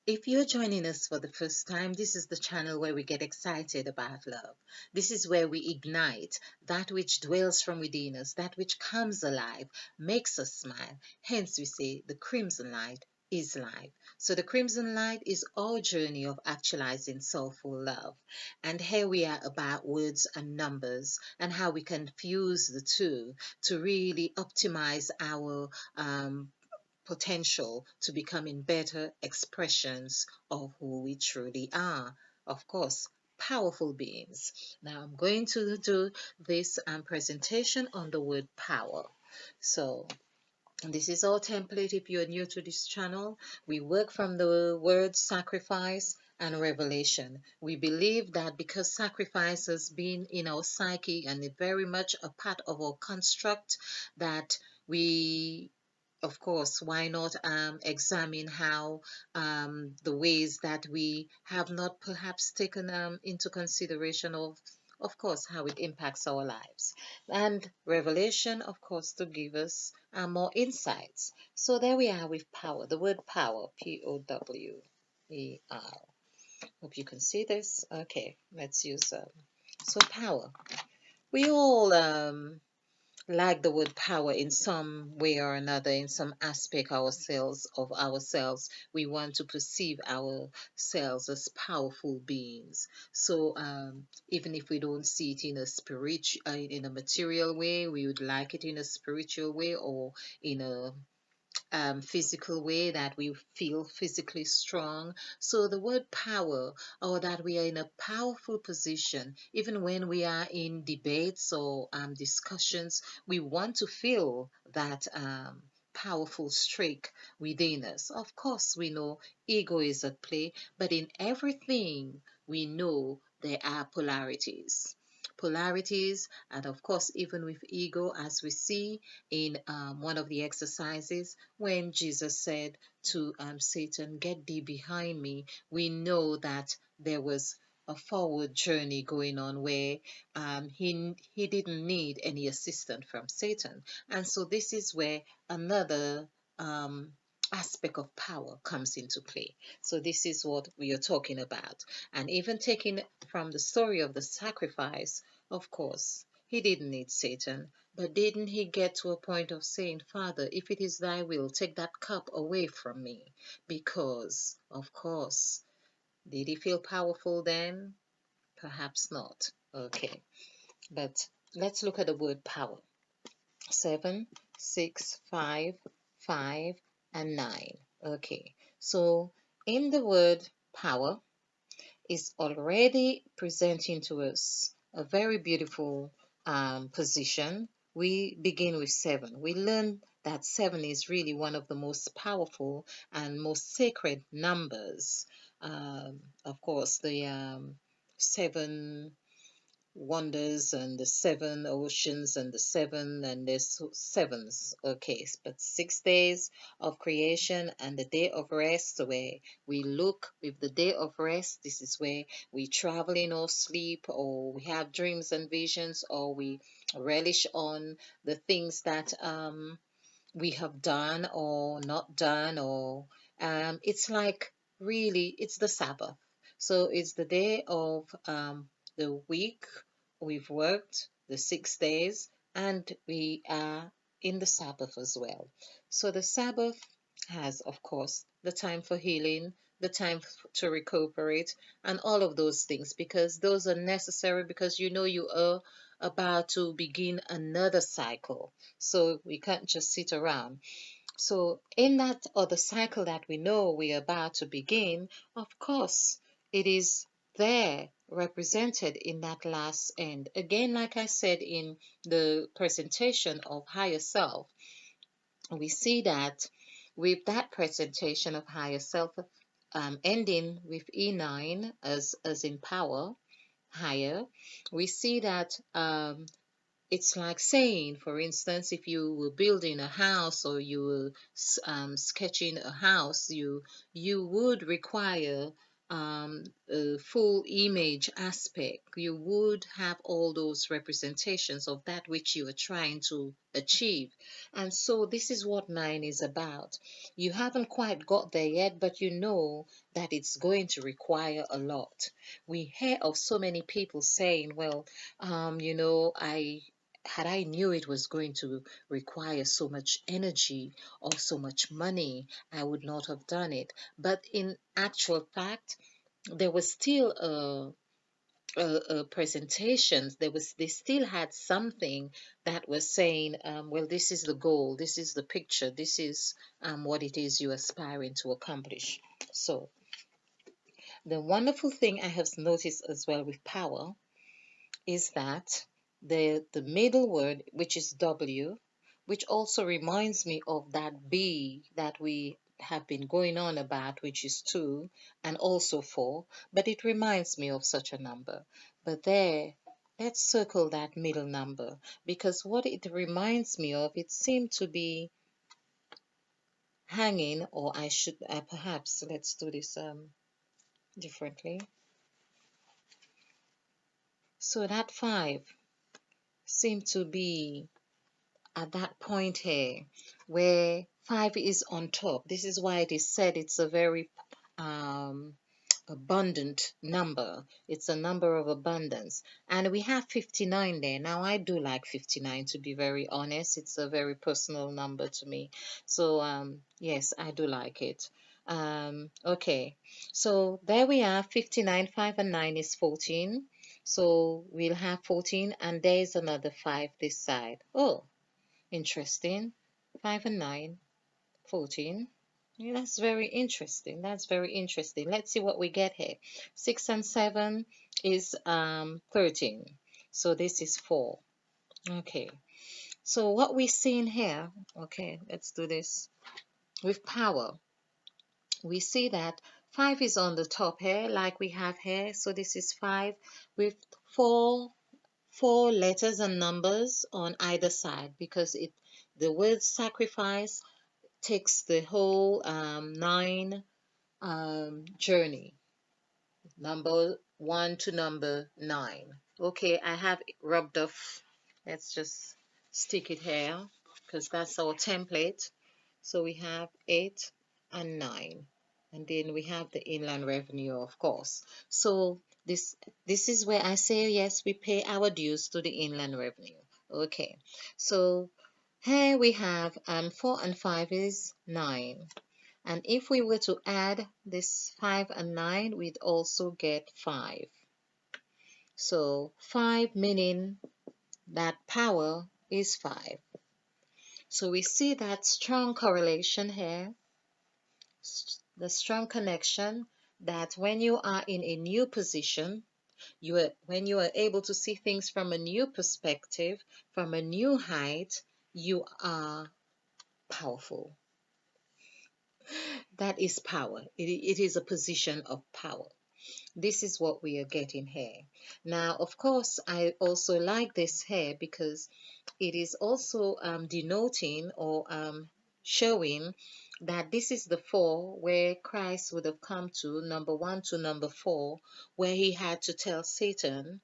If you're joining us for the first time, this is the channel where we get excited about love. This is where we ignite that which dwells from within us, that which comes alive, makes us smile. Hence, we say the crimson light is life. So, the crimson light is our journey of actualizing soulful love. And here we are about words and numbers and how we can fuse the two to really optimize our potential to becoming better expressions of who we truly are. Of course, powerful beings. Now, I'm going to do this presentation on the word power. So, this is our template. If you're new to this channel, we work from the word sacrifice and revelation. We believe that because sacrifice has been in our psyche and it very much a part of our construct, that we, of course, why not examine how the ways that we have not perhaps taken into consideration of course, how it impacts our lives. And revelation, of course, to give us more insights. So there we are with power, the word power, Power. Hope you can see this. Okay, let's use so power. We all like the word power in some way or another, in some aspect ourselves. We want to perceive ourselves as powerful beings. So even if we don't see it in a in a material way, we would like it in a spiritual way or in a physical way, that we feel physically strong. So the word power, or that we are in a powerful position, even when we are in debates or discussions, we want to feel that powerful streak within us. Of course, we know ego is at play, but in everything we know there are polarities, and of course, even with ego, as we see in one of the exercises when Jesus said to Satan, "Get thee behind me," we know that there was a forward journey going on where he didn't need any assistance from Satan. And so this is where another aspect of power comes into play. So this is what we are talking about. And even taking from the story of the sacrifice, of course, he didn't need Satan, but didn't he get to a point of saying, "Father, if it is thy will, take that cup away from me"? Because, of course, did he feel powerful then? Perhaps not. Okay, but let's look at the word power. 7, 6, 5, 5, and 9. Okay, so in the word power is already presenting to us a very beautiful position. We begin with 7. We learn that 7 is really one of the most powerful and most sacred numbers. Of course, the 7 wonders and the 7 oceans and the 7 and there's sevens. Okay, but 6 days of creation and the day of rest, where we look with the day of rest. This is where we travel in our sleep, or we have dreams and visions, or we relish on the things that we have done or not done, or it's like really it's the Sabbath. So it's the day of the week. We've worked the 6 days and we are in the Sabbath as well. So the Sabbath has, of course, the time for healing, the time to recuperate, and all of those things, because those are necessary, because you know you are about to begin another cycle. So we can't just sit around. So in that other cycle that we know we are about to begin, of course, it is there represented in that last end. Again, like I said in the presentation of higher self, we see that with that presentation of higher self ending with E9 as in power, higher, we see that it's like saying, for instance, if you were building a house or you were sketching a house, you would require a full image aspect, you would have all those representations of that which you are trying to achieve. And so this is what 9 is about. You haven't quite got there yet, but you know that it's going to require a lot. We hear of so many people saying, well, I knew it was going to require so much energy or so much money, I would not have done it. But in actual fact, there was still a presentations. They still had something that was saying, well, this is the goal, this is the picture, this is what it is you're aspiring to accomplish. So the wonderful thing I have noticed as well with power is that the middle word, which is W, which also reminds me of that B that we have been going on about, which is 2, and also 4, but it reminds me of such a number. But there, let's circle that middle number, because what it reminds me of, it seemed to be hanging, or I should perhaps let's do this differently. So that 5 seemed to be at that point here where 5 is on top. This is why it is said it's a very um, abundant number. It's a number of abundance. And we have 59 there. Now, I do like 59, to be very honest. It's a very personal number to me. So, yes, I do like it. Okay, so there we are. 59, 5 and 9 is 14. So we'll have 14, and there's another 5 this side. Oh, interesting. 5 and 9, 14. Yeah, that's very interesting. That's very interesting. Let's see what we get here. 6 and 7 is 13. So this is 4. Okay. So what we're seeing here, okay, let's do this. With power, we see that 5 is on the top here, like we have here. So this is 5 with four letters and numbers on either side, because the word sacrifice takes the whole 9 journey, number 1 to number 9. Okay, I have it rubbed off. Let's just stick it here because that's our template. So we have 8 and 9, and then we have the inland revenue, of course. So this is where I say yes, we pay our dues to the inland revenue. Okay, so here we have 4 and 5 is 9. And if we were to add this 5 and 9, we'd also get 5. So 5 meaning that power is 5. So we see that strong correlation here, the strong connection that when you are in a new position, when you are able to see things from a new perspective, from a new height, you are powerful. That is power. It is a position of power. This is what we are getting here. Now, of course, I also like this here because it is also denoting or showing that this is the 4 where Christ would have come to, number 1 to number 4, where he had to tell Satan,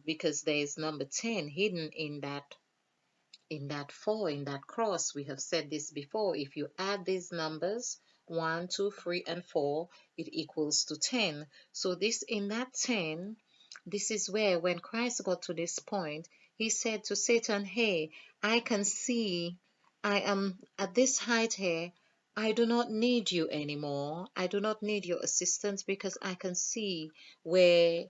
because there is number 10 hidden in that 4, in that cross. We have said this before. If you add these numbers, 1, 2, 3, and 4, it equals to 10. So this, in that 10, this is where when Christ got to this point, he said to Satan, hey, I can see I am at this height here. I do not need you anymore. I do not need your assistance because I can see where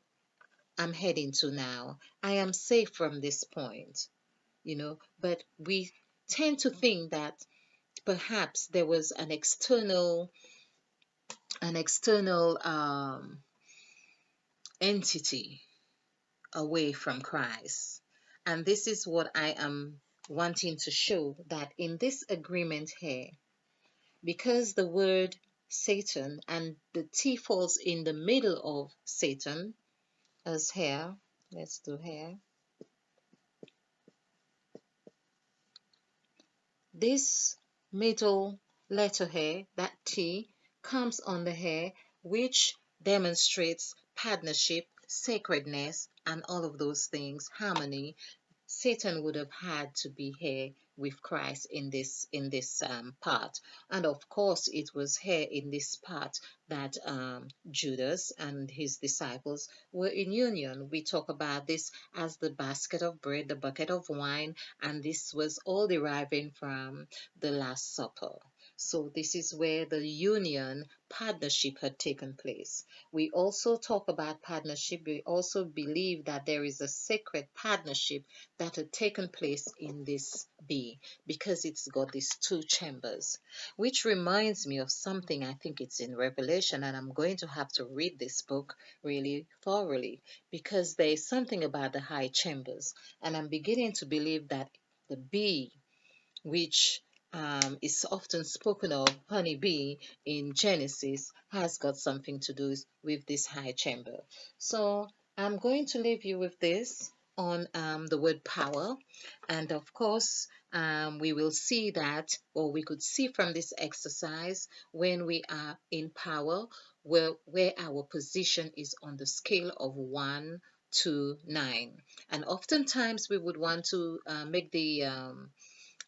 I'm heading to now. I am safe from this point, but we tend to think that perhaps there was an external entity away from Christ. And this is what I am wanting to show, that in this agreement here, because the word Satan and the T falls in the middle of Satan, as here, let's do here. This middle letter here, that T, comes on the hair, which demonstrates partnership, sacredness, and all of those things, harmony. Satan would have had to be here with Christ in this part, and of course, it was here in this part that Judas and his disciples were in union. We talk about this as the basket of bread, the bucket of wine, and this was all deriving from the Last Supper. So this is where the union partnership had taken place. We also talk about partnership. We also believe that there is a sacred partnership that had taken place in this bee because it's got these two chambers, which reminds me of something. I think it's in Revelation, and I'm going to have to read this book really thoroughly because there is something about the high chambers, and I'm beginning to believe that the bee, which is often spoken of, honeybee in Genesis, has got something to do with this high chamber. So I'm going to leave you with this on the word power. And of course, we will see that, or we could see from this exercise, when we are in power, where our position is on the scale of 1 to 9. And oftentimes we would want to make the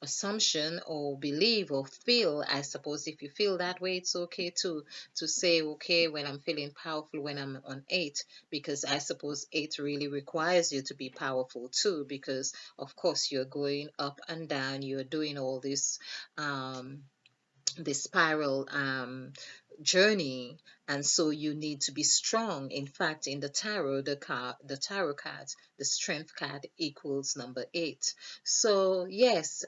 assumption or believe or feel. I suppose if you feel that way, it's okay to say, okay, when I'm feeling powerful when I'm on 8, because I suppose 8 really requires you to be powerful too, because of course you're going up and down, you're doing all um this spiral journey, and so you need to be strong. In fact, in the tarot, the tarot cards, the strength card equals number 8. So yes,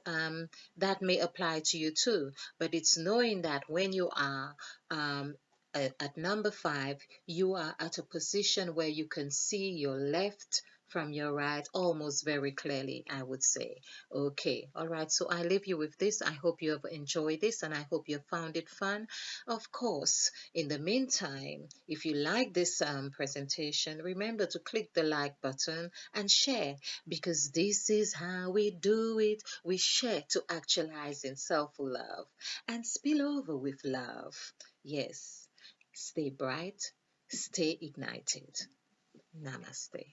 that may apply to you too, but it's knowing that when you are at number 5, you are at a position where you can see your left from your right almost very clearly, I would say. Okay, all right. So I leave you with this. I hope you have enjoyed this and I hope you have found it fun. Of course, in the meantime, if you like this presentation, remember to click the like button and share, because this is how we do it. We share to actualize in self love and spill over with love. Yes, stay bright, stay ignited. Namaste.